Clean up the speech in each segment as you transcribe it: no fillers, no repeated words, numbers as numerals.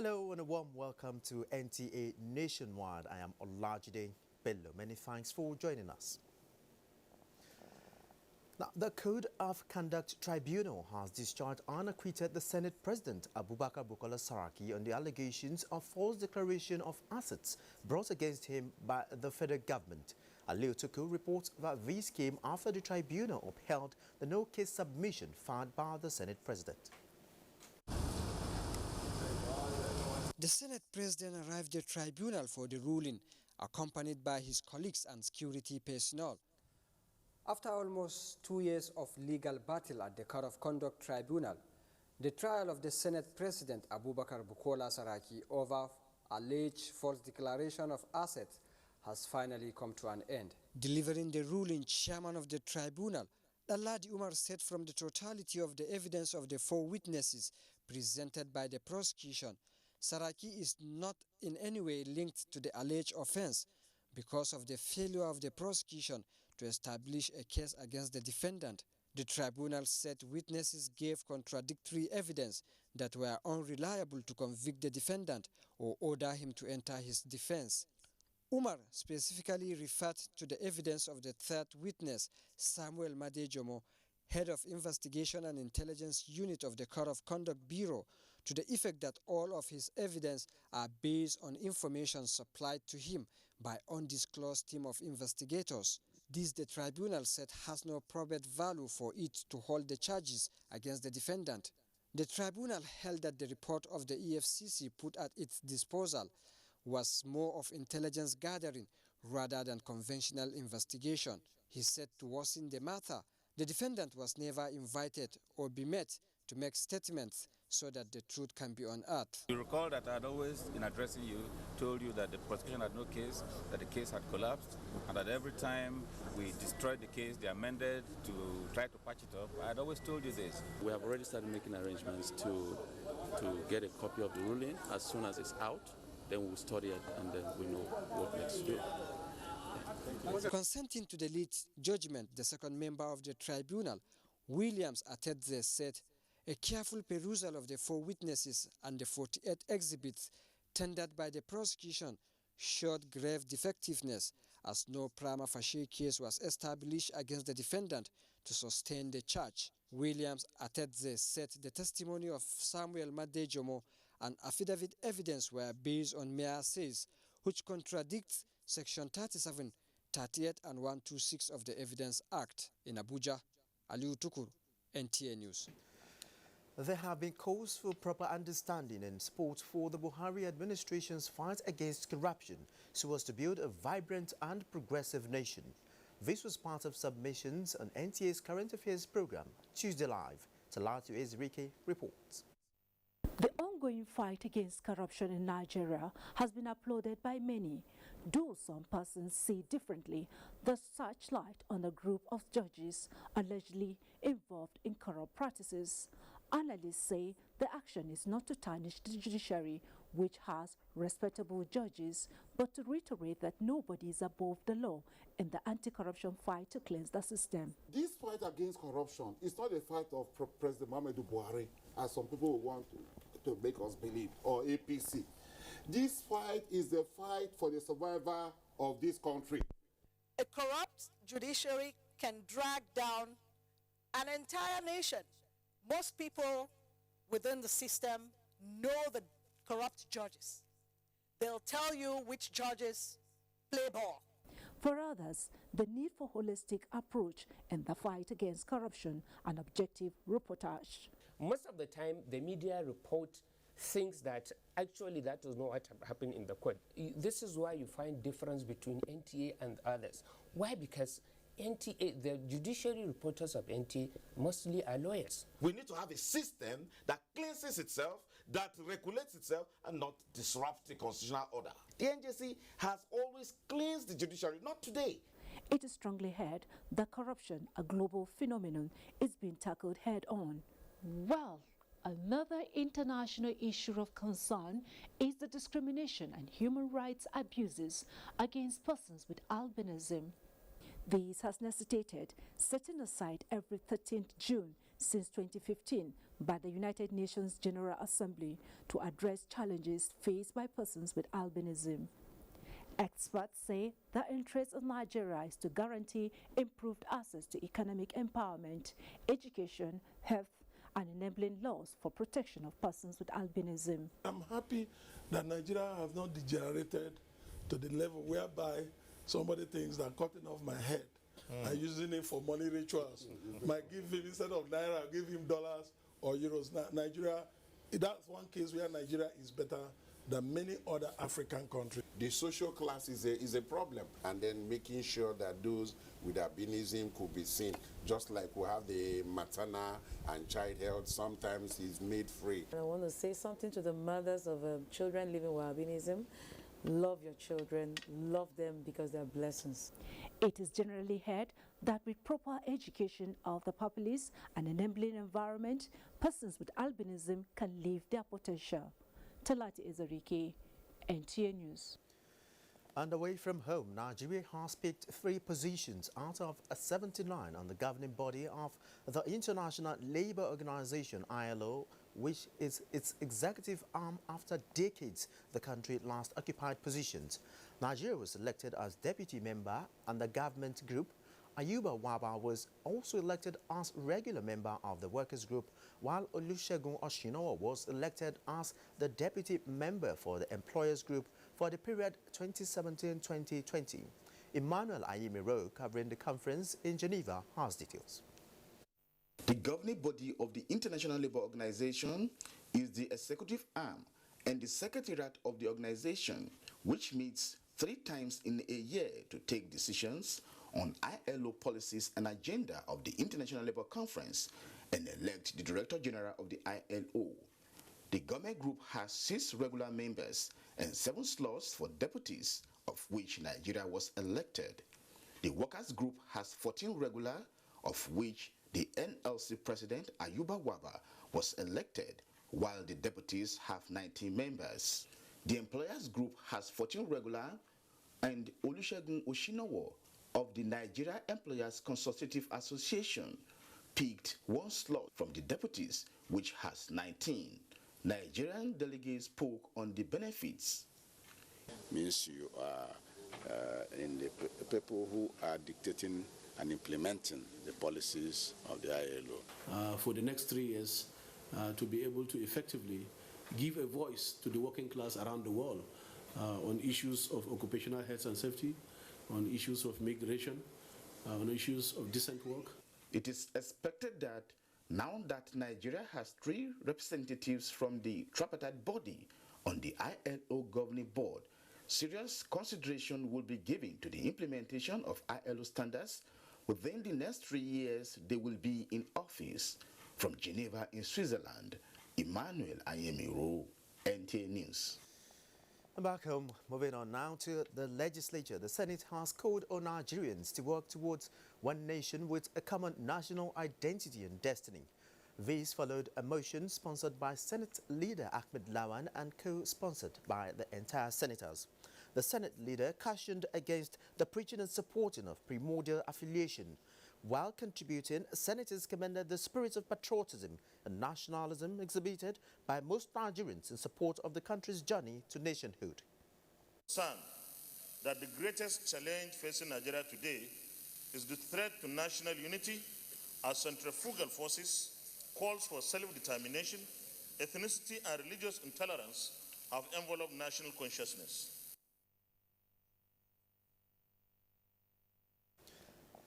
Hello and a warm welcome to NTA Nationwide. I am Olajide Bello. Many thanks for joining us. Now, the Code of Conduct Tribunal has discharged and acquitted the Senate President Abubakar Bukola Saraki on the allegations of false declaration of assets brought against him by the federal government. Aliu Tuku reports that this came after the tribunal upheld the no-case submission filed by the Senate President. The Senate President arrived at the tribunal for the ruling, accompanied by his colleagues and security personnel. After almost 2 years of legal battle at the Code of Conduct Tribunal, the trial of the Senate President Abubakar Bukola Saraki over alleged false declaration of assets has finally come to an end. Delivering the ruling, chairman of the tribunal, Alhaji Umar said from the totality of the evidence of the 4 witnesses presented by the prosecution, Saraki is not in any way linked to the alleged offense because of the failure of the prosecution to establish a case against the defendant. The tribunal said witnesses gave contradictory evidence that were unreliable to convict the defendant or order him to enter his defense. Umar specifically referred to the evidence of the 3rd witness, Samuel Madejomo, head of Investigation and Intelligence Unit of the Code of Conduct Bureau, to the effect that all of his evidence are based on information supplied to him by undisclosed team of investigators. This, the tribunal said, has no probate value for it to hold the charges against the defendant. The tribunal held that the report of the EFCC put at its disposal was more of intelligence gathering rather than conventional investigation. He said to worsen the matter, the defendant was never invited or be met to make statements so that the truth can be unearthed. You recall that I had always, in addressing you, told you that the prosecution had no case, that the case had collapsed, and that every time we destroyed the case, they amended to try to patch it up. I had always told you this. We have already started making arrangements to get a copy of the ruling. As soon as it's out, then we'll study it and then we know what next to do. Consenting to the lead judgment, the second member of the tribunal, Williams Atedze, said a careful perusal of the 4 witnesses and the 48 exhibits tendered by the prosecution showed grave defectiveness, as no prima facie case was established against the defendant to sustain the charge. Williams Atedze said the testimony of Samuel Madejomo and affidavit evidence were based on mere says, which contradicts Section 37, 38 and 126 of the Evidence Act. In Abuja, Aliu Tukur, NTA News. There have been calls for proper understanding and support for the Buhari administration's fight against corruption so as to build a vibrant and progressive nation. This was part of submissions on NTA's Current Affairs program, Tuesday Live. Talatu Ezrike reports. The ongoing fight against corruption in Nigeria has been applauded by many, though some persons see differently. The searchlight on a group of judges allegedly involved in corrupt practices. Analysts say the action is not to tarnish the judiciary, which has respectable judges, but to reiterate that nobody is above the law in the anti-corruption fight to cleanse the system. This fight against corruption is not a fight of President Muhammadu Buhari, as some people want to make us believe, or APC. This fight is the fight for the survival of this country. A corrupt judiciary can drag down an entire nation. Most people within the system know the corrupt judges. They'll tell you which judges play ball. For others, the need for holistic approach in the fight against corruption and objective reportage. Most of the time, the media report things that actually that is not what happened in the court. This is why you find difference between NTA and others. Why? Because NTA, the judiciary reporters of NTA mostly are lawyers. We need to have a system that cleanses itself, that regulates itself, and not disrupts the constitutional order. The NJC has always cleansed the judiciary, not today. It is strongly held that corruption, a global phenomenon, is being tackled head-on. Well, another international issue of concern is the discrimination and human rights abuses against persons with albinism. This has necessitated setting aside every 13th June since 2015 by the United Nations General Assembly to address challenges faced by persons with albinism. Experts say the interest of Nigeria is to guarantee improved access to economic empowerment, education, health, and enabling laws for protection of persons with albinism. I'm happy that Nigeria has not degenerated to the level whereby somebody thinks that cutting off my head and using it for money rituals might give him, instead of naira, give him dollars or euros. Nigeria, that's one case where Nigeria is better than many other African countries. The social class is a problem, and then making sure that those with albinism could be seen, just like we have the maternal and child health sometimes is made free. I want to say something to the mothers of children living with albinism. Love your children, love them because they are blessings. It is generally heard that with proper education of the populace and enabling environment, persons with albinism can live their potential. Talati Ezarike, NTA News. And away from home, Nigeria has picked 3 positions out of 79 on the governing body of the International Labour Organization, ILO, which is its executive arm after decades the country last occupied positions. Nigeria was elected as deputy member, and the government group, Ayuba Waba, was also elected as regular member of the workers group, while Olusegun Oshinowo was elected as the deputy member for the employers group for the period 2017-2020. Emmanuel Ayimiro, covering the conference in Geneva, has details. The governing body of the International Labour Organization is the executive arm and the secretariat of the organization, which meets 3 times in a year to take decisions on ILO policies and agenda of the International Labour Conference and elect the Director General of the ILO. The government group has 6 regular members and 7 slots for deputies, of which Nigeria was elected. The workers group has 14 regular, of which the NLC president Ayuba Waba was elected, while the deputies have 19 members. The employers group has 14 regular, and Olusegun Oshinowo of the Nigeria Employers Consultative Association picked 1 slot from the deputies, which has 19. Nigerian delegates spoke on the benefits. Means you are in the people who are dictating and implementing the policies of the ILO. For the next 3 years, to be able to effectively give a voice to the working class around the world on issues of occupational health and safety, on issues of migration, on issues of decent work. It is expected that now that Nigeria has 3 representatives from the tripartite body on the ILO governing board, serious consideration will be given to the implementation of ILO standards. Within the next 3 years, they will be in office. From Geneva in Switzerland, Emmanuel Ayemiro, NTA News. Back home, moving on now to the legislature. The Senate has called on Nigerians to work towards one nation with a common national identity and destiny. This followed a motion sponsored by Senate leader Ahmed Lawan and co-sponsored by the entire senators. The Senate leader cautioned against the preaching and supporting of primordial affiliation. While contributing, senators commended the spirit of patriotism and nationalism exhibited by most Nigerians in support of the country's journey to nationhood. That the greatest challenge facing Nigeria today is the threat to national unity as centrifugal forces, calls for self-determination, ethnicity and religious intolerance have enveloped national consciousness.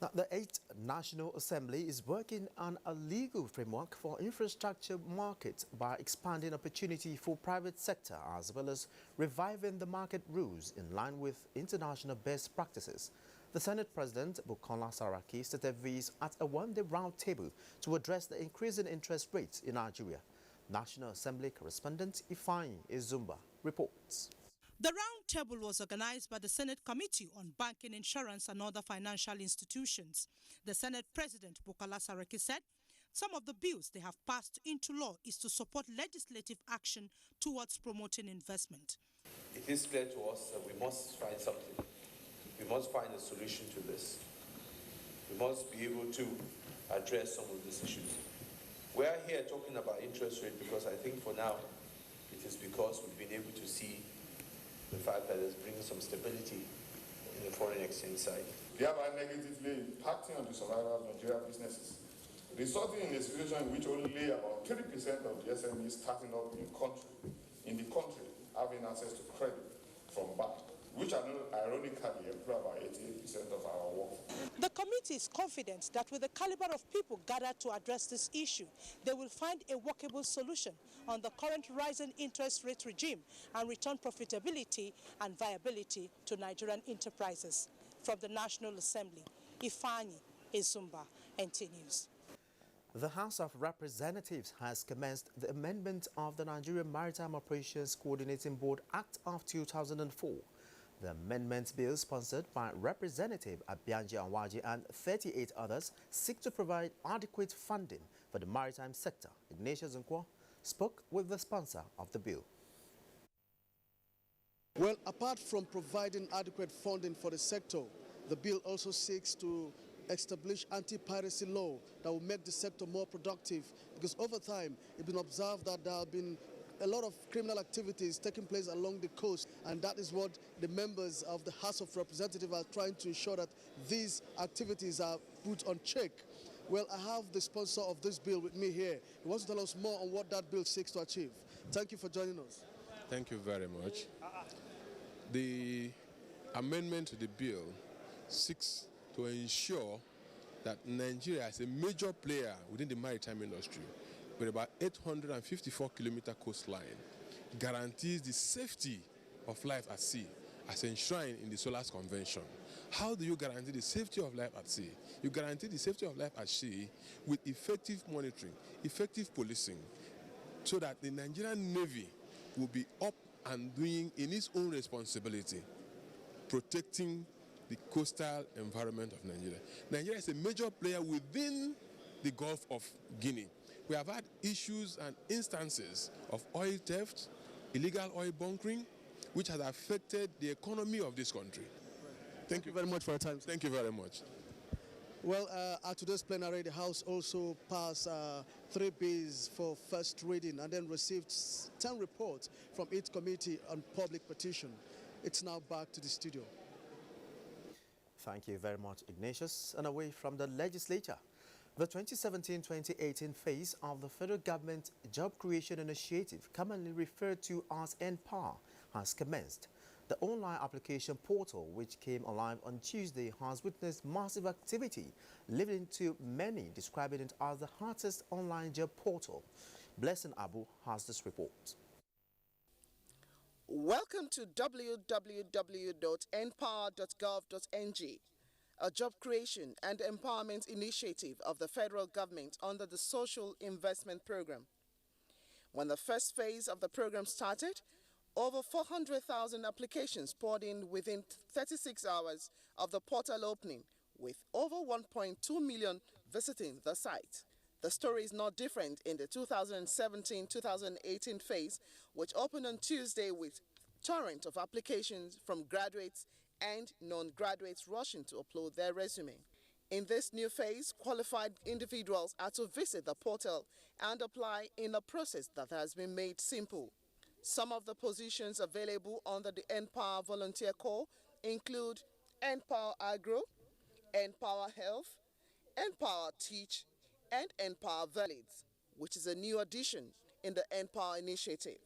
Now, the 8th National Assembly is working on a legal framework for infrastructure markets by expanding opportunity for private sector as well as reviving the market rules in line with international best practices. The Senate President, Bukola Saraki, stated this at a one-day roundtable to address the increasing interest rates in Nigeria. National Assembly correspondent Ifeanyi Izumba reports. The roundtable was organized by the Senate Committee on Banking, Insurance and Other Financial Institutions. The Senate President, Bukola Saraki, said some of the bills they have passed into law is to support legislative action towards promoting investment. It is clear to us that we must find something. We must find a solution to this. We must be able to address some of these issues. We are here talking about interest rate because I think for now it is because we've been able to see the fact that it's bringing some stability in the foreign exchange side. Thereby negatively impacting on the survival of Nigerian businesses, resulting in a situation in which only about 30% of the SMEs starting up in the country having access to credit from banks, which ironically employ about 88% of our workforce. The committee is confident that with the caliber of people gathered to address this issue, they will find a workable solution on the current rising interest rate regime and return profitability and viability to Nigerian enterprises. From the National Assembly, Ifani Ezumba, NT News. The House of Representatives has commenced the amendment of the Nigerian Maritime Operations Coordinating Board Act of 2004. The amendment bill, sponsored by Representative Abianji Anwaji and 38 others, seeks to provide adequate funding for the maritime sector. Ignatius Nkwo spoke with the sponsor of the bill. Well, apart from providing adequate funding for the sector, the bill also seeks to establish anti-piracy law that will make the sector more productive, because over time it's been observed that there have been a lot of criminal activities taking place along the coast, and that is what the members of the House of Representatives are trying to ensure, that these activities are put on check. Well, I have the sponsor of this bill with me here. He wants to tell us more on what that bill seeks to achieve. Thank you for joining us. Thank you very much. The amendment to the bill seeks to ensure that Nigeria, as a major player within the maritime industry, with about 854-kilometer coastline, guarantees the safety of life at sea as enshrined in the SOLAS Convention. How do you guarantee the safety of life at sea? You guarantee the safety of life at sea with effective monitoring, effective policing, so that the Nigerian Navy will be up and doing in its own responsibility, protecting the coastal environment of Nigeria. Nigeria is a major player within the Gulf of Guinea. We have had issues and instances of oil theft, illegal oil bunkering, which has affected the economy of this country. Thank you very much for your time. Thank you very much. Well, at today's plenary, the House also passed 3 bills for first reading and then received 10 reports from its committee on public petition. It's now back to the studio. Thank you very much, Ignatius. And away from the legislature, the 2017-2018 phase of the federal government job creation initiative, commonly referred to as NPower, has commenced. The online application portal, which came alive on Tuesday, has witnessed massive activity, leading to many describing it as the hottest online job portal. Blessing Abu has this report. Welcome to www.npower.gov.ng, a job creation and empowerment initiative of the federal government under the Social Investment Program. When the first phase of the program started, over 400,000 applications poured in within 36 hours of the portal opening, with over 1.2 million visiting the site. The story is not different in the 2017-2018 phase, which opened on Tuesday with torrent of applications from graduates and non-graduates rushing to upload their resume. In this new phase, qualified individuals are to visit the portal and apply in a process that has been made simple. Some of the positions available under the NPower Volunteer Corps include NPower Agro, NPower Health, NPower Teach, and NPower Valids, which is a new addition in the NPower initiative.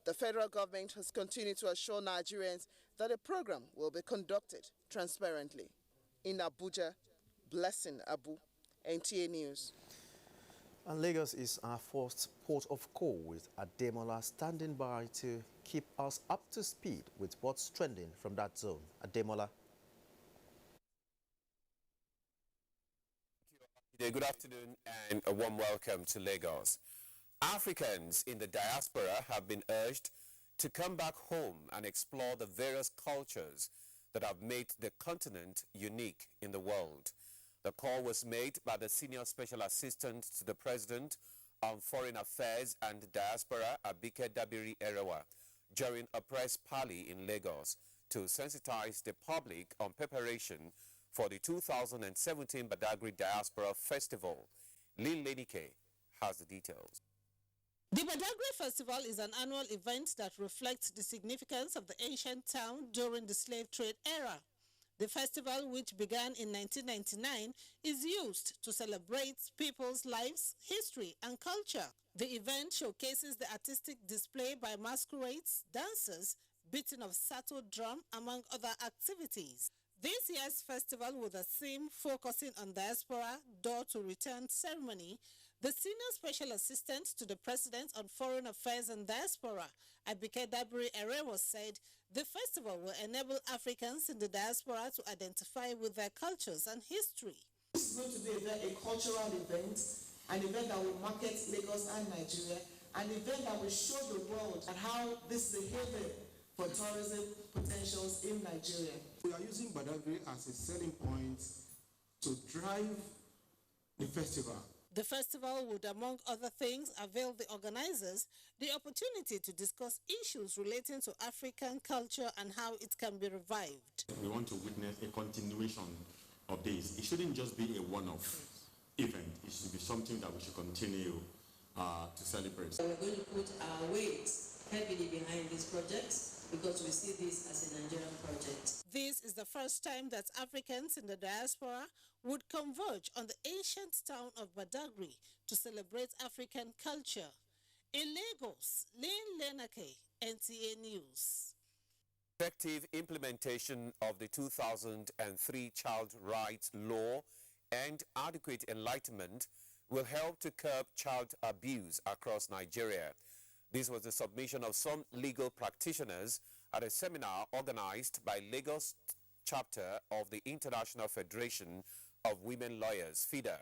The federal government has continued to assure Nigerians that the program will be conducted transparently. In Abuja, Blessing Abu, NTA News. And Lagos is our first port of call, with Ademola standing by to keep us up to speed with what's trending from that zone. Ademola. Good afternoon and a warm welcome to Lagos. Africans in the diaspora have been urged to come back home and explore the various cultures that have made the continent unique in the world. The call was made by the Senior Special Assistant to the President on Foreign Affairs and Diaspora, Abike Dabiri Erewa, during a press parley in Lagos to sensitize the public on preparation for the 2017 Badagri Diaspora Festival. Lil Lenike has the details. The Badagri Festival is an annual event that reflects the significance of the ancient town during the slave trade era. The festival, which began in 1999, is used to celebrate people's lives, history, and culture. The event showcases the artistic display by masquerades, dancers, beating of sato drum, among other activities. This year's festival, with a theme focusing on diaspora, door to return ceremony, the Senior Special Assistant to the President on Foreign Affairs and Diaspora, Badagri said the festival will enable Africans in the diaspora to identify with their cultures and history. This is going to be a cultural event, an event that will market Lagos and Nigeria, an event that will show the world and how this is a haven for tourism potentials in Nigeria. We are using Badagri as a selling point to drive the festival. The festival would, among other things, avail the organizers the opportunity to discuss issues relating to African culture and how it can be revived. We want to witness a continuation of this. It shouldn't just be a one-off event. It should be something that we should continue to celebrate. We're going to put our weight heavily behind this project because we see this as a Nigerian project. This is the first time that Africans in the diaspora would converge on the ancient town of Badagri to celebrate African culture. In Lagos, Lynn Lenake, NTA News. Effective implementation of the 2003 Child Rights Law and adequate enlightenment will help to curb child abuse across Nigeria. This was the submission of some legal practitioners at a seminar organized by Lagos chapter of the International Federation of Women Lawyers, FIDA.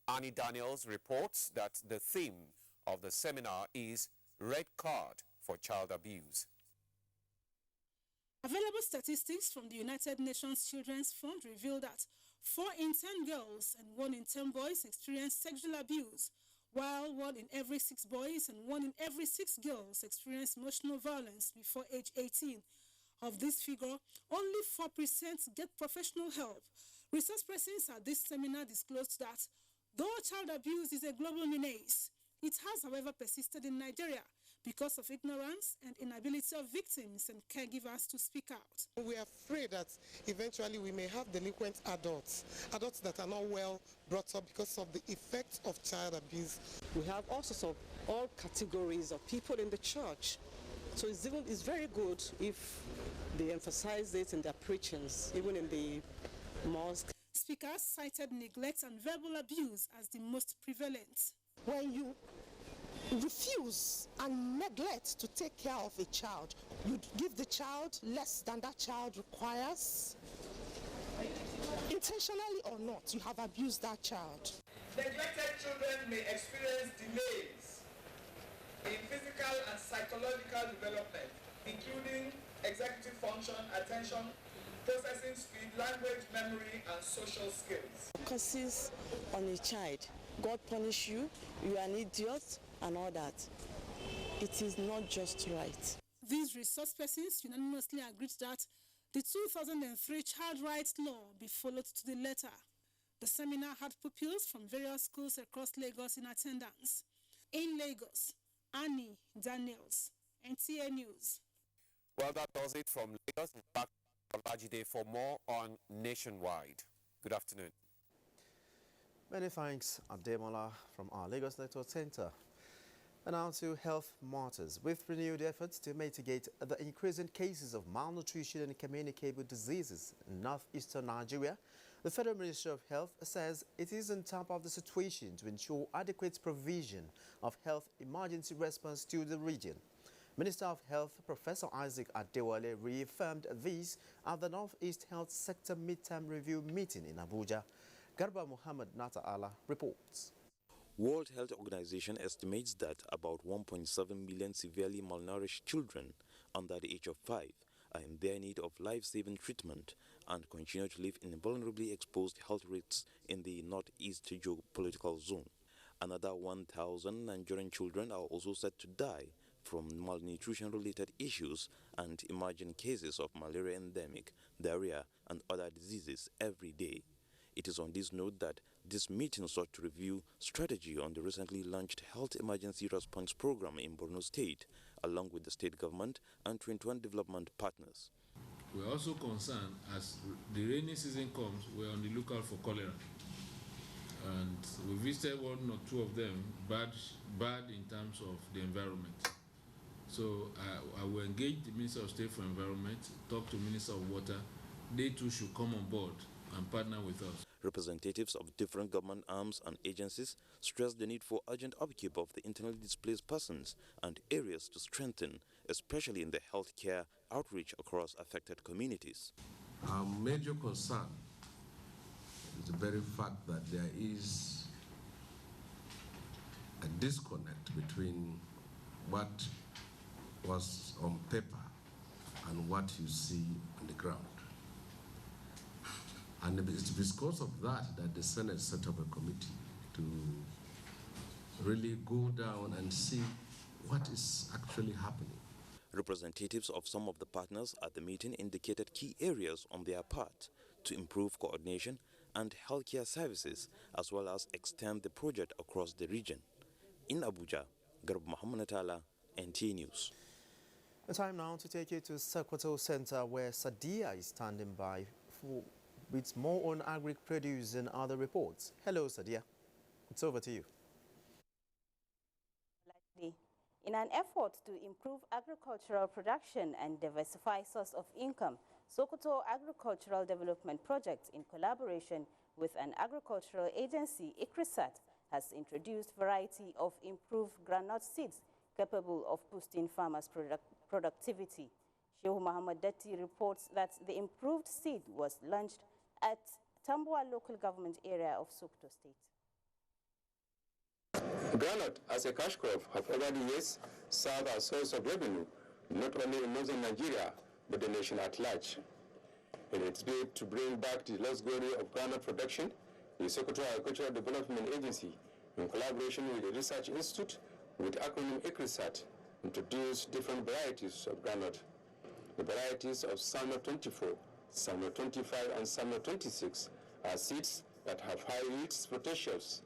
Annie Daniels reports that the theme of the seminar is Red Card for Child Abuse. Available statistics from the United Nations Children's Fund reveal that 4 in 10 girls and 1 in 10 boys experience sexual abuse, while 1 in every 6 boys and 1 in every 6 girls experience emotional violence before age 18. Of this figure, only 4% get professional help. Resource persons at this seminar disclosed that though child abuse is a global menace, it has, however, persisted in Nigeria because of ignorance and inability of victims and caregivers to speak out. We are afraid that eventually we may have delinquent adults that are not well brought up because of the effects of child abuse. We have all sorts of all categories of people in the church. So it's very good if they emphasize it in their preachings, even in the mosque. Speakers cited neglect and verbal abuse as the most prevalent. When you refuse and neglect to take care of a child, you give the child less than that child requires. Intentionally or not, you have abused that child. Neglected children may experience delays in physical and psychological development, including executive function, attention, processing speed, language, memory, and social skills. Focuses on a child. God punish you, you are an idiot, and all that. It is not just right. These resource persons unanimously agreed that the 2003 Child Rights Law be followed to the letter. The seminar had pupils from various schools across Lagos in attendance. In Lagos, Annie Daniels, NTA News. Well, that does it from Lagos. Back to Olajide for more on Nationwide. Good afternoon. Many thanks, Ademola, from our Lagos Network Center. And now to health matters. With renewed efforts to mitigate the increasing cases of malnutrition and communicable diseases in northeastern Nigeria, the Federal Ministry of Health says it is on top of the situation to ensure adequate provision of health emergency response to the region. Minister of Health Professor Isaac Adewale reaffirmed this at the Northeast Health Sector Midterm Review meeting in Abuja. Garba Muhammad Nata'ala reports. World Health Organization estimates that about 1.7 million severely malnourished children under the age of 5 are in dire need of life-saving treatment and continue to live in vulnerably exposed health risks in the northeast geopolitical zone. Another 1,000 Nigerian children are also set to die from malnutrition-related issues and emerging cases of malaria endemic, diarrhea, and other diseases every day. It is on this note that this meeting sought to review strategy on the recently launched Health Emergency Response Program in Borno State, along with the state government and 21 development partners. We are also concerned as the rainy season comes, we are on the lookout for cholera. And we visited one or two of them, bad in terms of the environment. So I will engage the Minister of State for Environment, talk to Minister of Water. They too should come on board and partner with us. Representatives of different government arms and agencies stressed the need for urgent upkeep of the internally displaced persons and areas to strengthen, especially in the healthcare outreach across affected communities. Our major concern is the very fact that there is a disconnect between what was on paper and what you see on the ground. And it's because of that that the Senate set up a committee to really go down and see what is actually happening. Representatives of some of the partners at the meeting indicated key areas on their part to improve coordination and healthcare services, as well as extend the project across the region. In Abuja, Garb Muhammad Natala, NTA News. The time now to take you to Plateau Center, where Sadia is standing by with more on agri-produce and other reports. Hello, Sadia. It's over to you. In an effort to improve agricultural production and diversify source of income, Sokoto Agricultural Development Project, in collaboration with an agricultural agency, ICRISAT, has introduced variety of improved groundnut seeds capable of boosting farmers' productivity. Shehu Muhammad Datti reports that the improved seed was launched at Tambua local government area of Sokoto State. Groundnut as a cash crop have over the years served as a source of revenue, not only in northern Nigeria, but the nation at large. In its bid to bring back the lost glory of groundnut production, the Sokoto Agricultural Development Agency, in collaboration with the Research Institute, with acronym ICRISAT, introduced different varieties of groundnut. The varieties of Summer 24, Summer 25, and Summer 26 are seeds that have high yields potentials,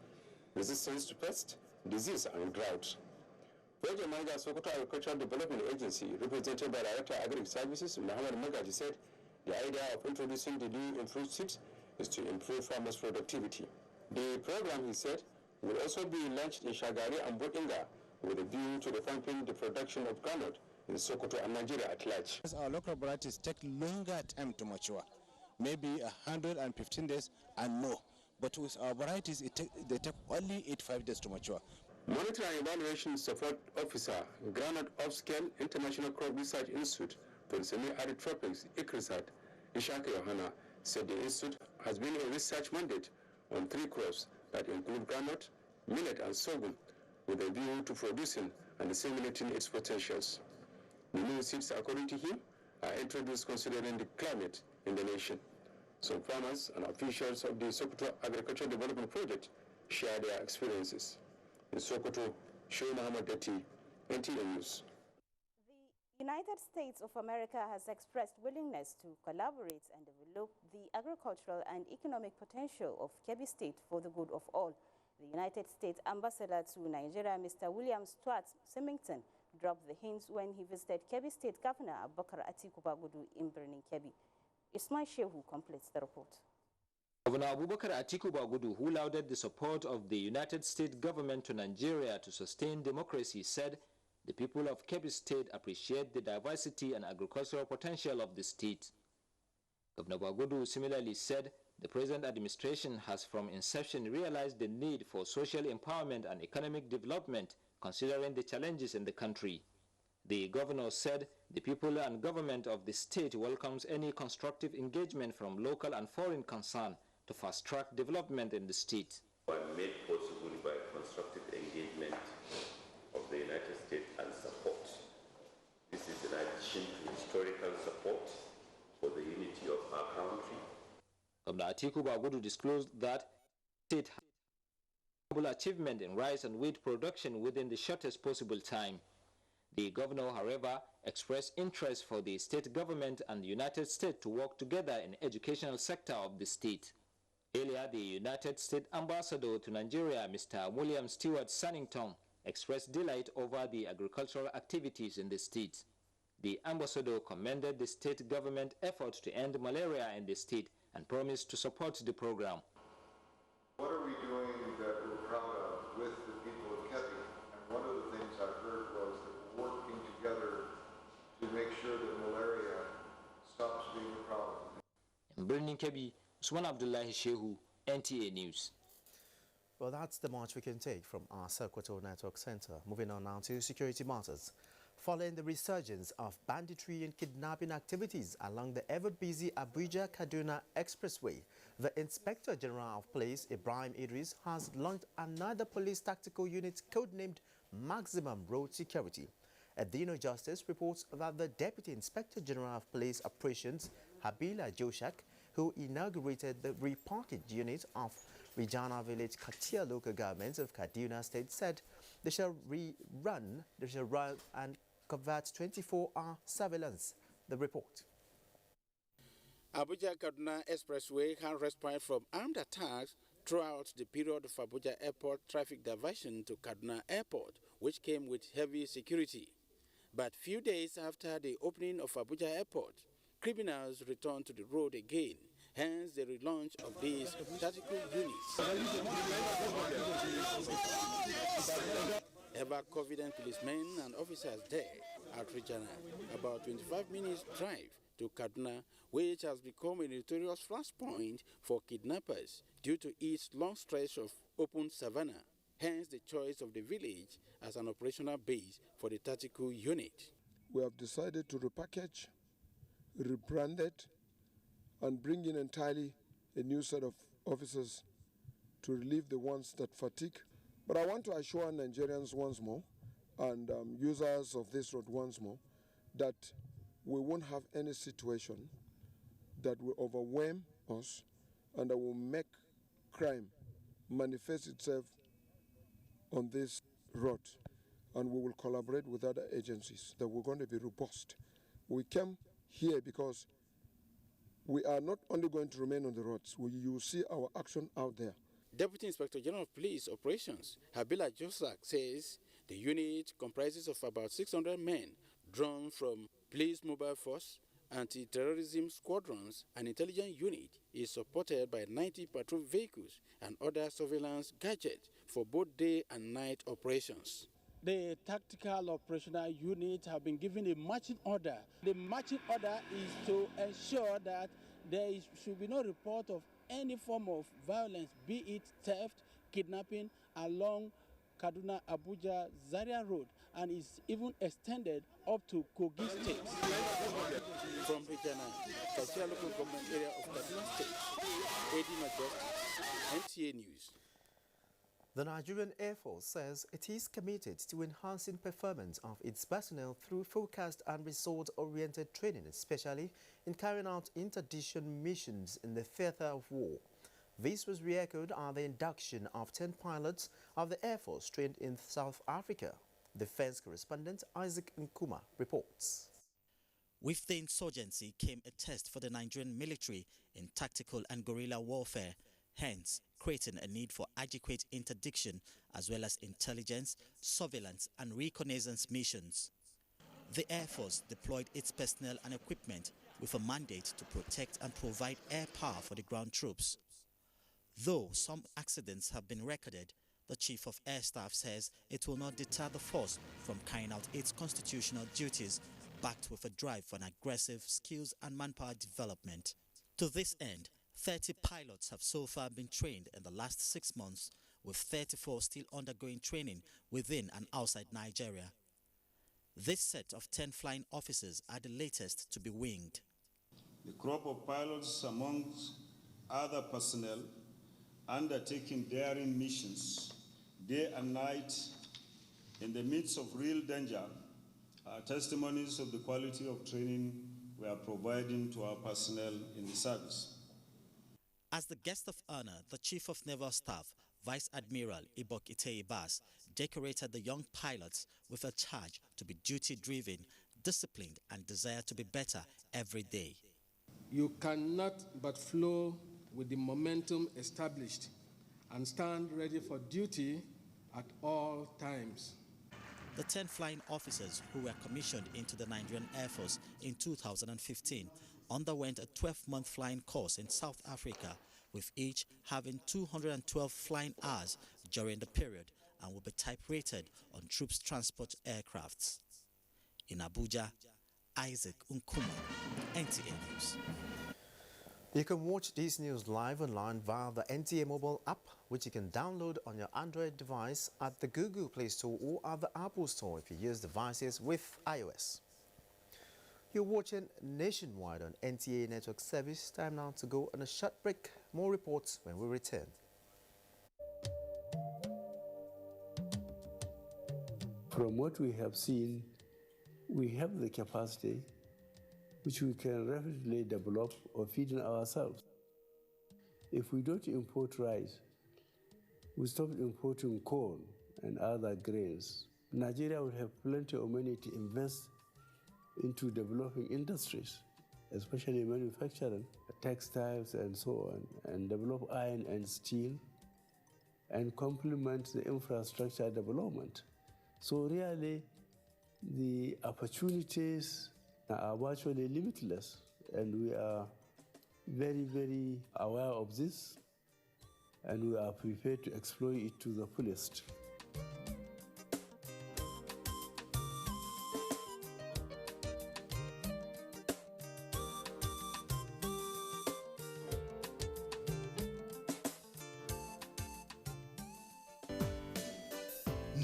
resistance to pest, disease, and drought. Project Manager Sokoto Agricultural Development Agency, represented by Director Agri Services, Muhammad Magaji, said the idea of introducing the new improved seeds is to improve farmers' productivity. The program, he said, will also be launched in Shagari and Bodinga with a view to revamping the production of groundnut in Sokoto and Nigeria at large. Our local varieties take longer time to mature, maybe 115 days and more. But with our varieties, they take only 85 days to mature. Monitoring and Evaluation Support Officer, Groundnut Upscale International Crop Research Institute for the Semi-Arid Tropics, ICRISAT, Ishaka Yohana, said the institute has been a research mandate on 3 crops that include groundnut, millet, and sorghum, with a view to producing and disseminating its potentials. The new seeds, according to him, are introduced considering the climate in the nation. Some farmers and officials of the Sokoto Agricultural Development Project share their experiences. In Sokoto, Shehu Muhammad Datti, NTA News. The United States of America has expressed willingness to collaborate and develop the agricultural and economic potential of Kebbi State for the good of all. The United States Ambassador to Nigeria, Mr. William Stuart Symington, dropped the hints when he visited Kebbi State Governor Abubakar Atiku Bagudu in Birnin Kebbi. Ismail Shehu completes the report. Governor Abubakar Atiku Bagudu, who lauded the support of the United States government to Nigeria to sustain democracy, said the people of Kebbi State appreciate the diversity and agricultural potential of the state. Governor Bagudu similarly said the present administration has from inception realized the need for social empowerment and economic development, considering the challenges in the country. The governor said the people and government of the state welcomes any constructive engagement from local and foreign concern to fast-track development in the state. Made possible by constructive engagement of the United States and support. This is in addition to historical support for the unity of our country. Governor Atiku Bagudu disclosed that the state has remarkable achievement in rice and wheat production within the shortest possible time. The governor, however, expressed interest for the state government and the United States to work together in the educational sector of the state. Earlier, the United States ambassador to Nigeria, Mr. William Stewart Sannington, expressed delight over the agricultural activities in the state. The ambassador commended the state government effort to end malaria in the state and promised to support the program. What are we doing that we're proud of with the people of Kebbi? And one of the things I heard was that we're working together to make sure that malaria stops being a problem. In Birnin Kebbi, Usman Abdullahi Shehu, NTA News. Well, that's the much we can take from our Sokoto Network Center. Moving on now to security matters. Following the resurgence of banditry and kidnapping activities along the ever-busy Abuja-Kaduna expressway, the Inspector General of Police, Ibrahim Idris, has launched another police tactical unit codenamed Maximum Road Security. Adino Justice reports that the Deputy Inspector General of Police Operations, Habila Joshak, who inaugurated the repackaged unit of Regina Village Katia local government of Kaduna State, said they shall run and convert 24-hour surveillance. The report. Abuja-Kaduna Expressway has responded from armed attacks throughout the period of Abuja Airport traffic diversion to Kaduna Airport, which came with heavy security. But few days after the opening of Abuja Airport, criminals returned to the road again, hence the relaunch of these tactical units. Ever-confident policemen and officers there at Regina, about 25 minutes drive to Kaduna, which has become a notorious flashpoint for kidnappers due to its long stretch of open savanna, hence the choice of the village as an operational base for the tactical unit. We have decided to repackage, rebrand it, and bring in entirely a new set of officers to relieve the ones that fatigue. But I want to assure Nigerians once more, and users of this road once more, that we won't have any situation that will overwhelm us and that will make crime manifest itself on this road. And we will collaborate with other agencies, that we're going to be robust. We came here because we are not only going to remain on the roads, you will see our action out there. Deputy Inspector General of Police Operations, Habila Josak, says the unit comprises of about 600 men drawn from Police Mobile Force, Anti-Terrorism Squadrons, and Intelligence Unit is supported by 90 patrol vehicles and other surveillance gadgets for both day and night operations. The tactical operational unit have been given a marching order. The marching order is to ensure that there should be no report of any form of violence, be it theft, kidnapping, along Kaduna-Abuja-Zaria Road, and is even extended up to Kogi State. From Regina, Kasia local government area of Kaduna State, Adina Justice, NTA News. The Nigerian Air Force says it is committed to enhancing performance of its personnel through focused and result-oriented training, especially in carrying out interdiction missions in the theater of war. This was re-echoed at the induction of 10 pilots of the Air Force trained in South Africa. Defense correspondent Isaac Nkuma reports. With the insurgency came a test for the Nigerian military in tactical and guerrilla warfare, hence creating a need for adequate interdiction as well as intelligence, surveillance and reconnaissance missions. The Air Force deployed its personnel and equipment with a mandate to protect and provide air power for the ground troops. Though some accidents have been recorded, the Chief of Air Staff says it will not deter the force from carrying out its constitutional duties, backed with a drive for an aggressive skills and manpower development. To this end, 30 pilots have so far been trained in the last 6 months, with 34 still undergoing training within and outside Nigeria. This set of 10 flying officers are the latest to be winged. The crop of pilots amongst other personnel undertaking daring missions day and night in the midst of real danger are testimonies of the quality of training we are providing to our personnel in the service. As the guest of honor, the Chief of Naval Staff, Vice Admiral Ibok Iteibas decorated the young pilots with a charge to be duty-driven, disciplined, and desire to be better every day. You cannot but flow with the momentum established and stand ready for duty at all times. The 10 flying officers who were commissioned into the Nigerian Air Force in 2015 underwent a 12-month flying course in South Africa, with each having 212 flying hours during the period, and will be type-rated on troops transport aircrafts. In Abuja, Isaac Nkuma, NTA News. You can watch these news live online via the NTA mobile app, which you can download on your Android device at the Google Play Store or at the Apple Store if you use devices with iOS. You're watching Nationwide on NTA Network Service. Time now to go on a short break. More reports when we return. From what we have seen, we have the capacity which we can rapidly develop or feed in ourselves. If we don't import rice, we stop importing corn and other grains, Nigeria will have plenty of money to invest into developing industries, especially manufacturing, textiles and so on, and develop iron and steel, and complement the infrastructure development. So really, the opportunities are virtually limitless, and we are very, very aware of this, and we are prepared to exploit it to the fullest.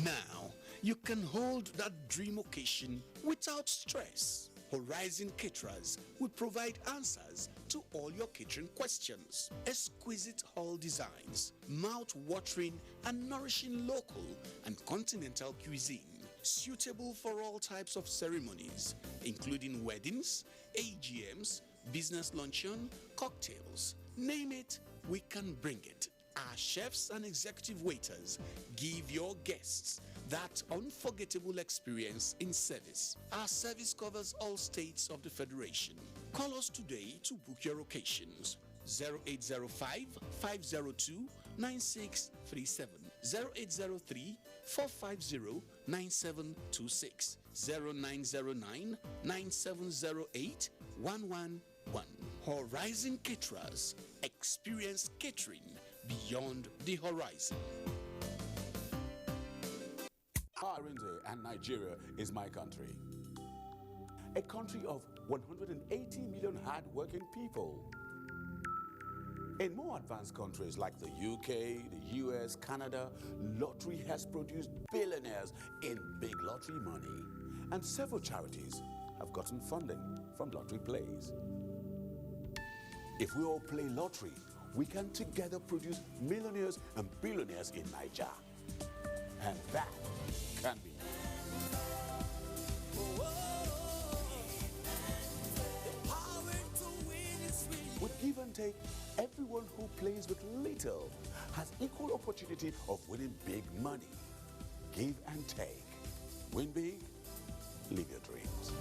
Now, you can hold that dream occasion without stress. Horizon Caterers will provide answers to all your catering questions. Exquisite hall designs, mouth-watering and nourishing local and continental cuisine, suitable for all types of ceremonies, including weddings, AGMs, business luncheon, cocktails. Name it, we can bring it. Our chefs and executive waiters give your guests that unforgettable experience in service. Our service covers all states of the Federation. Call us today to book your occasions. 0805-502-9637, 0803-450-9726, 0909-9708-111. Horizon Caterers, experience catering beyond the horizon. Arende and Nigeria is my country. A country of 180 million hard-working people. In more advanced countries like the UK, the US, Canada, lottery has produced billionaires in big lottery money. And several charities have gotten funding from lottery plays. If we all play lottery, we can together produce millionaires and billionaires in Nigeria. And that can be. With give and take, everyone who plays with little has equal opportunity of winning big money. Give and take. Win big, live your dreams.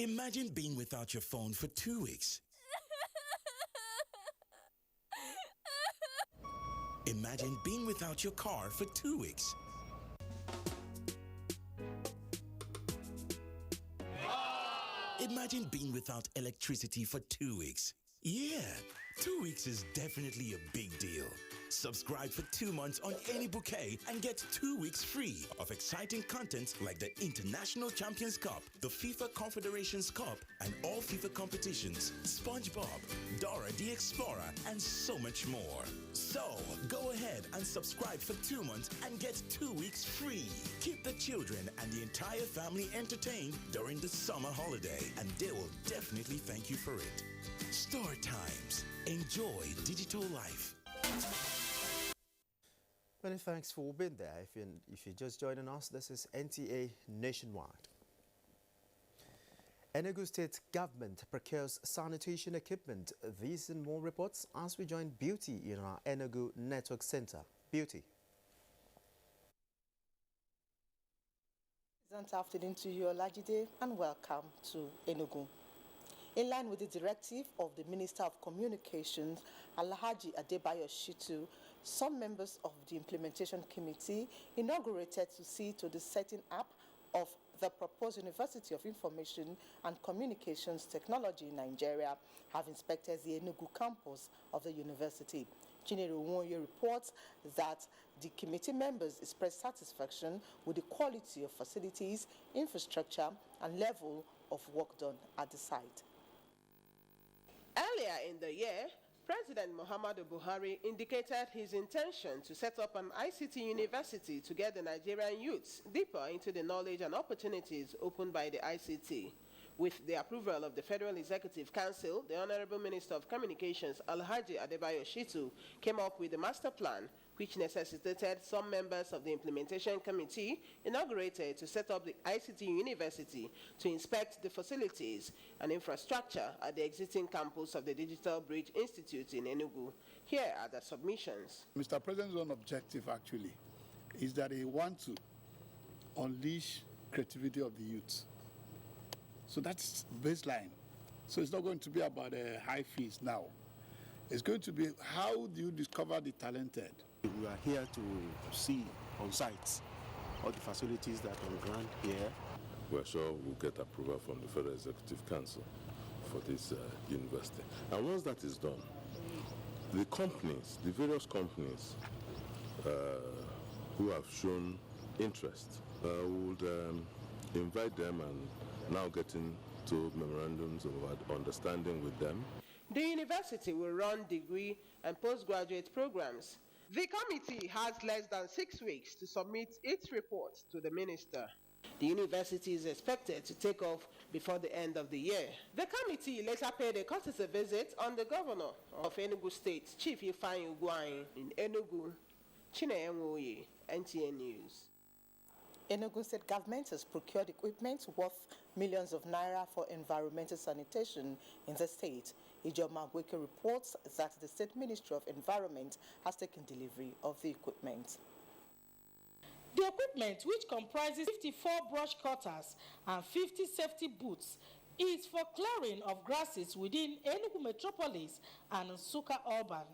Imagine being without your phone for 2 weeks. Imagine being without your car for 2 weeks. Imagine being without electricity for 2 weeks. Yeah, 2 weeks is definitely a big deal. Subscribe for 2 months on any bouquet and get 2 weeks free of exciting content like the International Champions Cup, the FIFA Confederations Cup, and all FIFA competitions, SpongeBob, Dora the Explorer, and so much more. So, go ahead and subscribe for 2 months and get 2 weeks free. Keep the children and the entire family entertained during the summer holiday, and they will definitely thank you for it. Store Times. Enjoy digital life. Many thanks for being there. If you're just joining us, this is NTA Nationwide. Enugu State government procures sanitation equipment. These and more reports as we join Beauty in our Enugu Network Center. Beauty. Pleasant afternoon to you, Olajide, and welcome to Enugu. In line with the directive of the Minister of Communications, Alhaji Adebayo Shitu, some members of the Implementation Committee inaugurated to see to the setting up of the proposed University of Information and Communications Technology in Nigeria, have inspected the Enugu campus of the university. Chinere Nwoye reports that the committee members expressed satisfaction with the quality of facilities, infrastructure, and level of work done at the site. Earlier in the year, President Muhammadu Buhari indicated his intention to set up an ICT University to get the Nigerian youths deeper into the knowledge and opportunities opened by the ICT. With the approval of the Federal Executive Council, the Honorable Minister of Communications, Alhaji Adebayo Shitu, came up with a master plan which necessitated some members of the Implementation Committee inaugurated to set up the ICT University to inspect the facilities and infrastructure at the existing campus of the Digital Bridge Institute in Enugu. Here are the submissions. Mr. President's own objective actually is that he wants to unleash creativity of the youth. So that's baseline. So it's not going to be about high fees now. It's going to be how do you discover the talented? We are here to see on site all the facilities that are on ground here. We're sure we'll get approval from the Federal Executive Council for this university. And once that is done, the companies, the various companies who have shown interest, would invite them and now get into memorandums of understanding with them. The university will run degree and postgraduate programs. The committee has less than 6 weeks to submit its report to the minister. The university is expected to take off before the end of the year. The committee later paid a courtesy visit on the governor of Enugu State, Chief Ifeanyi Ugwuanyi, in Enugu. Chinere Nwoye, NTA News. Enugu State government has procured equipment worth millions of naira for environmental sanitation in the state. Ijoma Gweke reports that the State Ministry of Environment has taken delivery of the equipment. The equipment, which comprises 54 brush cutters and 50 safety boots, is for clearing of grasses within Enugu Metropolis and Nsukka Urban.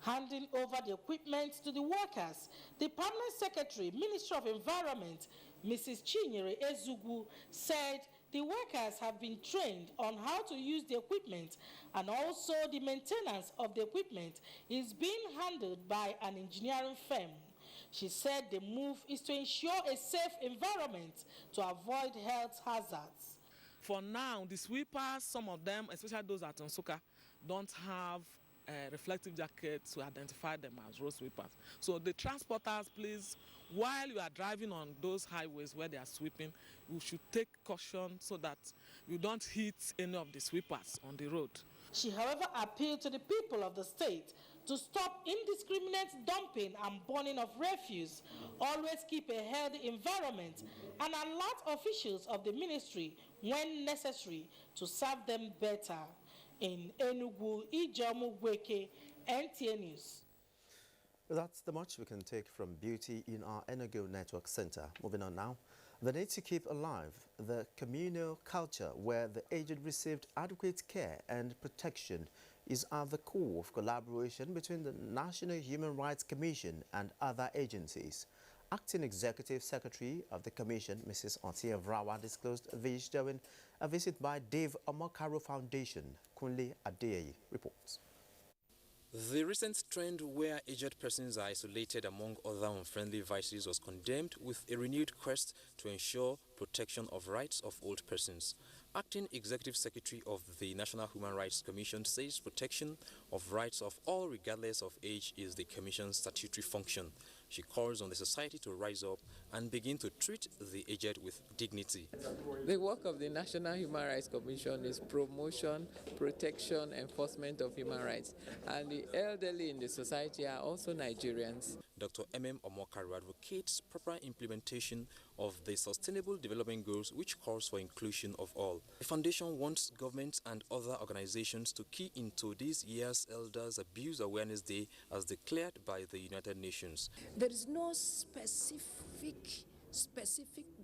Handing over the equipment to the workers, the Permanent Secretary, Ministry of Environment, Mrs. Chinyere Ezugu, said the workers have been trained on how to use the equipment, and also the maintenance of the equipment is being handled by an engineering firm. She said the move is to ensure a safe environment to avoid health hazards. For now, the sweepers, some of them, especially those at Nsukka, don't have reflective jackets to identify them as road sweepers. So the transporters, please, while you are driving on those highways where they are sweeping, you should take caution so that you don't hit any of the sweepers on the road. She, however, appealed to the people of the state to stop indiscriminate dumping and burning of refuse, always keep a healthy environment, and alert officials of the ministry when necessary to serve them better. In Enugu, Ijoma Gweke, NTA News. That's the much we can take from Beauty in our Enugu Network Center. Moving on now. The need to keep alive the communal culture where the aged received adequate care and protection is at the core of collaboration between the National Human Rights Commission and other agencies. Acting Executive Secretary of the Commission, Mrs. Otia Vrawa, disclosed this during a visit by Dave Omokaro Foundation. Kunle Adeyeye reports. The recent trend where aged persons are isolated among other unfriendly vices was condemned with a renewed quest to ensure protection of rights of old persons. Acting Executive Secretary of the National Human Rights Commission says protection of rights of all regardless of age is the Commission's statutory function. She calls on the society to rise up and begin to treat the aged with dignity. The work of the National Human Rights Commission is promotion, protection, enforcement of human rights. And the elderly in the society are also Nigerians. Dr. M.M. Omokaro advocates proper implementation of the Sustainable Development Goals, which calls for inclusion of all. The foundation wants governments and other organizations to key into this year's Elders Abuse Awareness Day as declared by the United Nations. There is no specific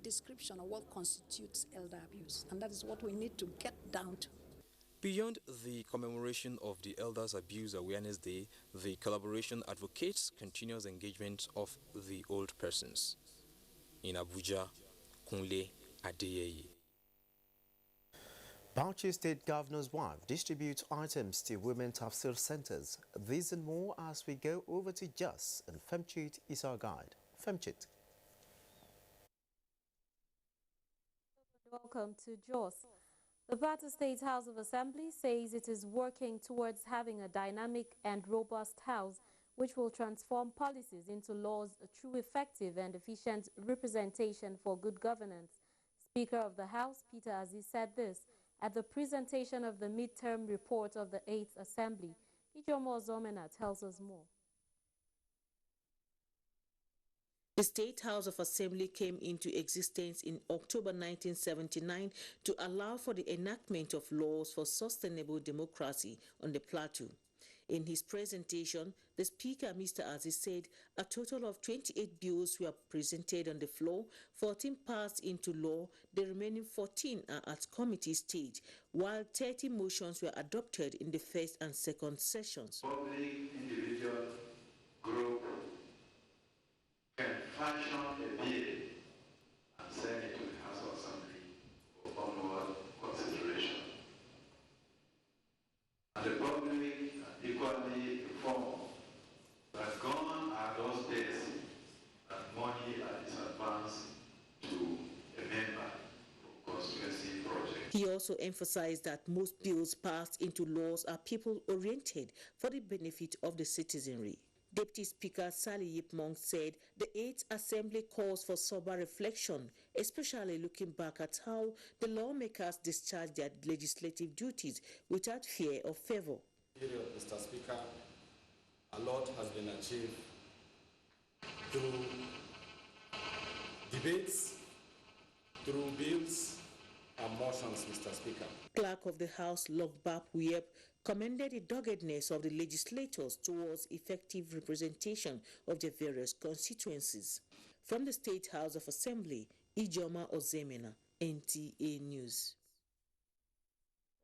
description of what constitutes elder abuse, and that is what we need to get down to. Beyond the commemoration of the Elders Abuse Awareness Day, the collaboration advocates continuous engagement of the old persons. In Abuja, Kunle Adeyeye. Bauchi State Governor's wife distributes items to women tafsir centers. These and more as we go over to Jos, and Femchit is our guide. Femchit. Welcome to Jos. The Plateau State House of Assembly says it is working towards having a dynamic and robust house which will transform policies into laws through effective and efficient representation for good governance. Speaker of the House, Peter Aziz, said this at the presentation of the midterm report of the 8th Assembly. Ijomo Zomena tells us more. The State House of Assembly came into existence in October 1979 to allow for the enactment of laws for sustainable democracy on the Plateau. In his presentation, the Speaker, Mr. Aziz, said a total of 28 bills were presented on the floor, 14 passed into law, the remaining 14 are at committee stage, while 30 motions were adopted in the first and second sessions. Public, individual, group can fashion a bill and send it to the House of Assembly for onward consideration. And the public equally informed that gone are those days that money is advanced to a member for constituency project. He also emphasized that most bills passed into laws are people-oriented for the benefit of the citizenry. Deputy Speaker Sally Yipmong said the 8th Assembly calls for sober reflection, especially looking back at how the lawmakers discharge their legislative duties without fear or favor. Mr. Speaker, a lot has been achieved through debates, through bills and motions, Mr. Speaker. Clerk of the House, Logbap Wiep, commended the doggedness of the legislators towards effective representation of their various constituencies. From the State House of Assembly, Ijoma Ozemena, NTA News.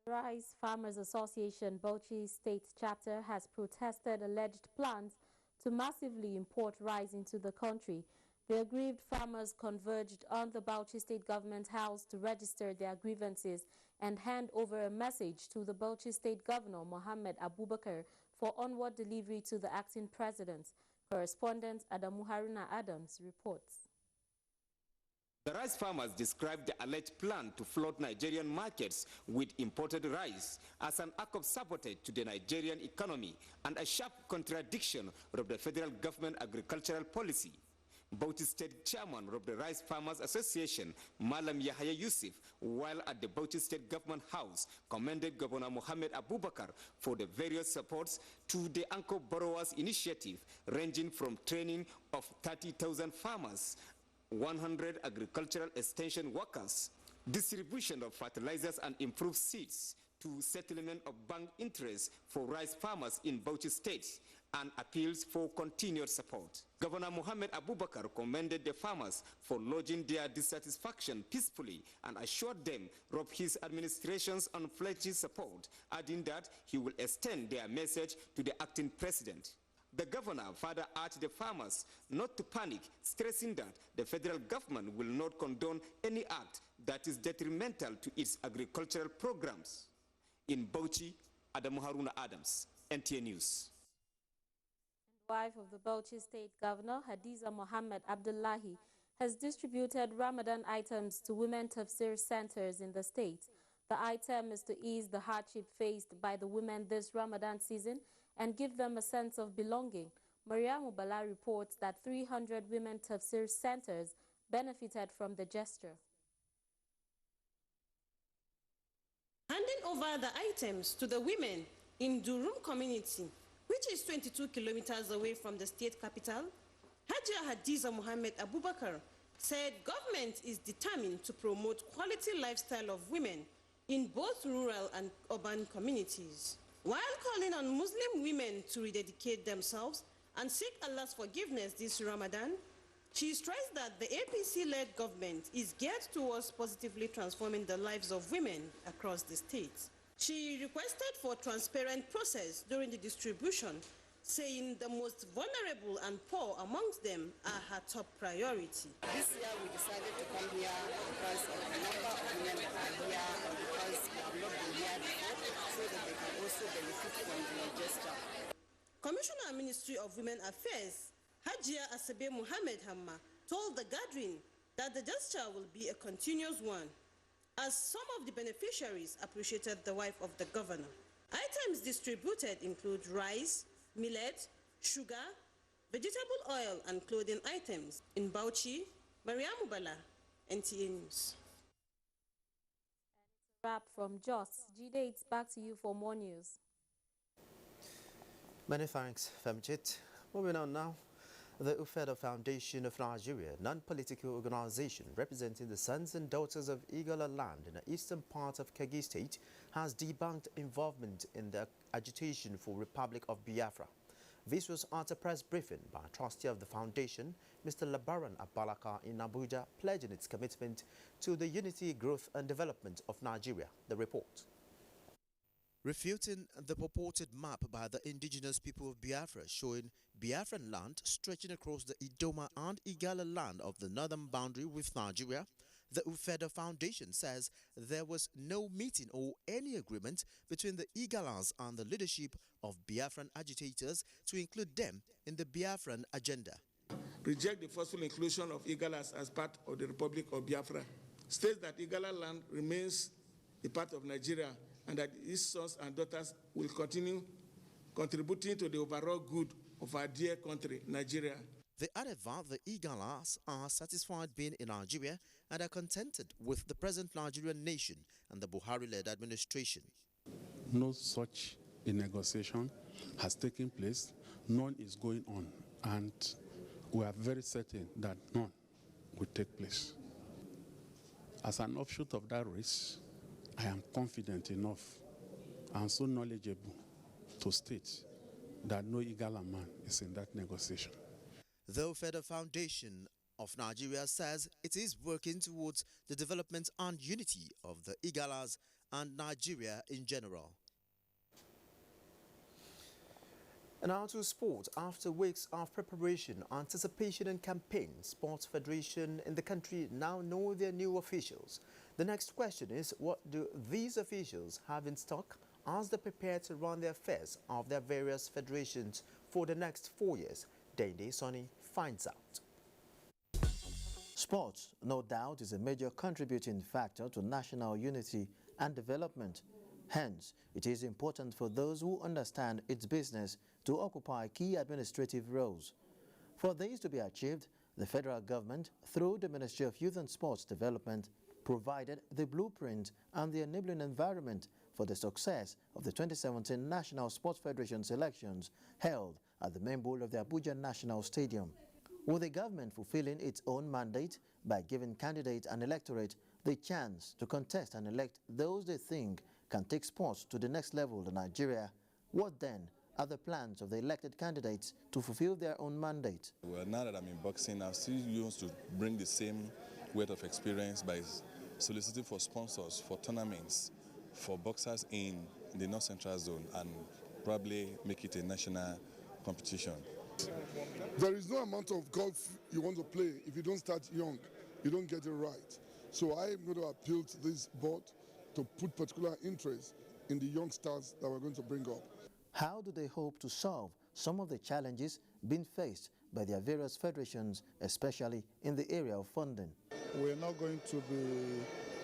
Rice Farmers Association Bauchi State Chapter has protested alleged plans to massively import rice into the country. The aggrieved farmers converged on the Bauchi State Government House to register their grievances and hand over a message to the Bauchi State Governor Mohammed Abubakar for onward delivery to the acting president. Correspondent Adamu Haruna Adams reports. The rice farmers described the alleged plan to flood Nigerian markets with imported rice as an act of sabotage to the Nigerian economy and a sharp contradiction of the federal government agricultural policy. Bauchi State Chairman of the Rice Farmers Association, Malam Yahya Yusuf, while at the Bauchi State Government House, commended Governor Mohammed Abubakar for the various supports to the Anchor Borrowers Initiative, ranging from training of 30,000 farmers, 100 agricultural extension workers, distribution of fertilizers and improved seeds, to settlement of bank interest for rice farmers in Bauchi State, and appeals for continued support. Governor Mohammed Abubakar commended the farmers for lodging their dissatisfaction peacefully and assured them of his administration's unflinching support, adding that he will extend their message to the acting president. The governor further urged the farmers not to panic, stressing that the federal government will not condone any act that is detrimental to its agricultural programs. In Bauchi, Adamu Haruna Adams, NTA News. Wife of the Bauchi State Governor, Hadiza Mohammed Abdullahi, has distributed Ramadan items to women tafsir centers in the state. The item is to ease the hardship faced by the women this Ramadan season and give them a sense of belonging. Maria Mubala reports that 300 women tafsir centers benefited from the gesture. Handing over the items to the women in Durum community, which is 22 kilometers away from the state capital, Hajia Hadiza Mohammed Abubakar said government is determined to promote quality lifestyle of women in both rural and urban communities. While calling on Muslim women to rededicate themselves and seek Allah's forgiveness this Ramadan, she stressed that the APC-led government is geared towards positively transforming the lives of women across the state. She requested for transparent process during the distribution, saying the most vulnerable and poor amongst them are her top priority. This year we decided to come here because of the number of women that are here and because we have not been here before, so that they can also benefit from the gesture. Commissioner, Ministry of Women Affairs, Hajia Asabe Mohammed Hamma, told the gathering that the gesture will be a continuous one, as some of the beneficiaries appreciated the wife of the governor. Items distributed include rice, millet, sugar, vegetable oil, and clothing items. In Bauchi, Maria Mubala, NTA News. Wrap from Jos. Jide, it's back to you for more news. Many thanks, Femjit. Moving on now. The Ufeda Foundation of Nigeria, a non-political organization representing the sons and daughters of Igala land in the eastern part of Kebbi State, has debunked involvement in the agitation for Republic of Biafra. This was at a press briefing by a trustee of the foundation, Mr. Labaran Abalaka in Abuja, pledging its commitment to the unity, growth and development of Nigeria. The report. Refuting the purported map by the indigenous people of Biafra showing Biafran land stretching across the Idoma and Igala land of the northern boundary with Nigeria, the Ufeda Foundation says there was no meeting or any agreement between the Igalas and the leadership of Biafran agitators to include them in the Biafran agenda. Reject the forceful inclusion of Igalas as part of the Republic of Biafra. States that Igala land remains a part of Nigeria and that its sons and daughters will continue contributing to the overall good of our dear country, Nigeria. They added that the Igalas are satisfied being in Nigeria and are contented with the present Nigerian nation and the Buhari-led administration. No such a negotiation has taken place, none is going on, and we are very certain that none will take place. As an offshoot of that race, I am confident enough and so knowledgeable to state that no Igala man is in that negotiation. The Ufeda Foundation of Nigeria says it is working towards the development and unity of the Igalas and Nigeria in general. And now to sport. After weeks of preparation, anticipation and campaign, sports federations in the country now know their new officials. The next question is, what do these officials have in stock as they prepare to run the affairs of their various federations for the next 4 years? Dende Sonny finds out. Sports, no doubt, is a major contributing factor to national unity and development. Hence, it is important for those who understand its business to occupy key administrative roles. For this to be achieved, the federal government, through the Ministry of Youth and Sports Development, provided the blueprint and the enabling environment for the success of the 2017 National Sports Federation selections held at the main bowl of the Abuja National Stadium. With the government fulfilling its own mandate by giving candidates and electorate the chance to contest and elect those they think can take sports to the next level in Nigeria, what then are the plans of the elected candidates to fulfill their own mandate. Well, now that I'm in boxing, I still used to bring the same weight of experience by soliciting for sponsors for tournaments for boxers in the North Central Zone and probably make it a national competition. There is no amount of golf you want to play if you don't start young, you don't get it right. So I am going to appeal to this board to put particular interest in the youngsters that we're going to bring up. How do they hope to solve some of the challenges being faced by their various federations, especially in the area of funding? We're not going to be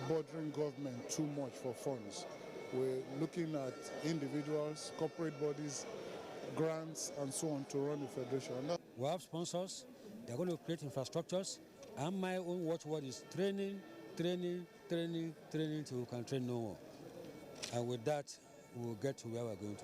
bothering government too much for funds. We're looking at individuals, corporate bodies, grants, and so on to run the federation. We have sponsors. They're going to create infrastructures. And my own watchword is training, training, training, training till we can train no more. And with that, we'll get to where we're going to.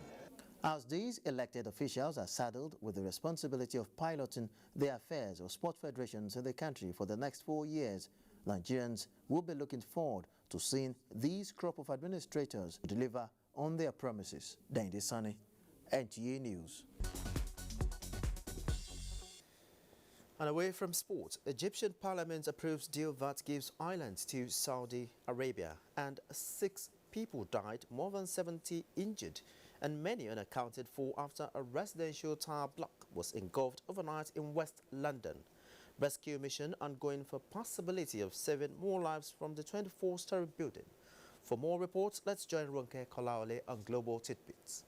As these elected officials are saddled with the responsibility of piloting the affairs of sport federations in the country for the next 4 years, Nigerians will be looking forward to seeing these crop of administrators deliver on their promises. Dandy Sunny, NTA News. And away from sport, Egyptian parliament approves deal that gives islands to Saudi Arabia, and 6 people died, more than 70 injured, and many unaccounted for after a residential tower block was engulfed overnight in West London. Rescue mission ongoing for possibility of saving more lives from the 24-story building. For more reports, let's join Ronke Kolaole on Global Tidbits.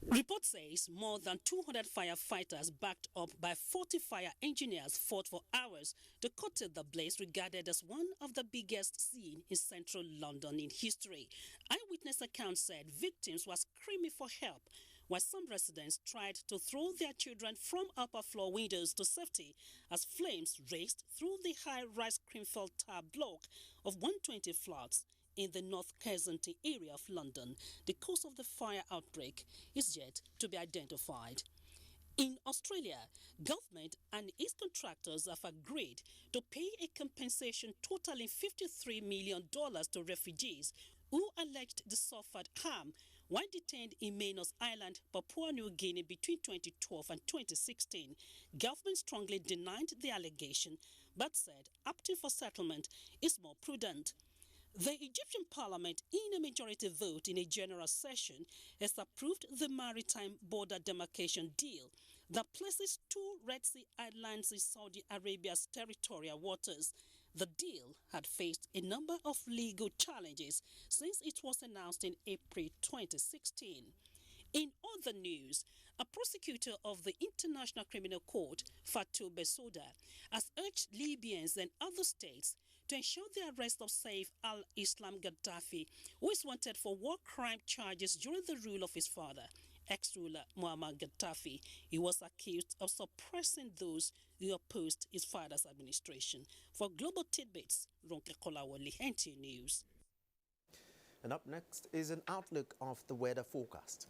Report says more than 200 firefighters backed up by 40 fire engineers fought for hours to curtail the blaze regarded as one of the biggest seen in central London in history. Eyewitness accounts said victims were screaming for help, while some residents tried to throw their children from upper floor windows to safety as flames raced through the high-rise Creamfield Tower block of 120 flats in the North Kensington area of London. The cause of the fire outbreak is yet to be identified. In Australia, government and its contractors have agreed to pay a compensation totaling $53 million to refugees who alleged they suffered harm while detained in Manus Island, Papua New Guinea between 2012 and 2016. Government strongly denied the allegation but said opting for settlement is more prudent. The Egyptian parliament, in a majority vote in a general session, has approved the maritime border demarcation deal that places 2 Red Sea islands in Saudi Arabia's territorial waters. The deal had faced a number of legal challenges since it was announced in April 2016. In other news, a prosecutor of the International Criminal Court, Fatou Bensouda, has urged Libyans and other states to ensure the arrest of Saif al-Islam Gaddafi, who is wanted for war crime charges during the rule of his father, ex-ruler Muammar Gaddafi. He was accused of suppressing those who opposed his father's administration. For Global Tidbits, Ronke Kolawole, NTA News. And up next is an outlook of the weather forecast.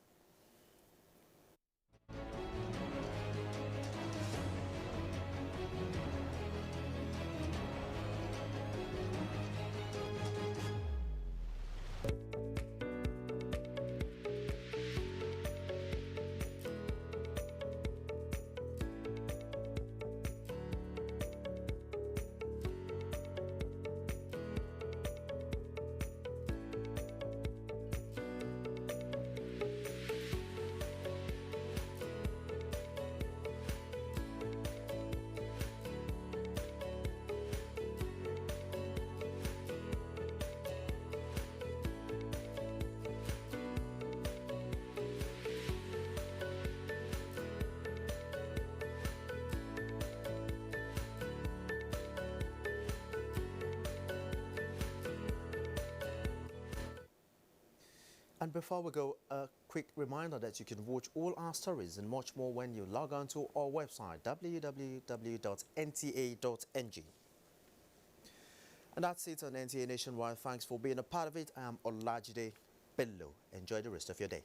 And before we go, a quick reminder that you can watch all our stories and much more when you log on to our website, www.nta.ng. And that's it on NTA Nationwide. Thanks for being a part of it. I am Olajide Bello. Enjoy the rest of your day.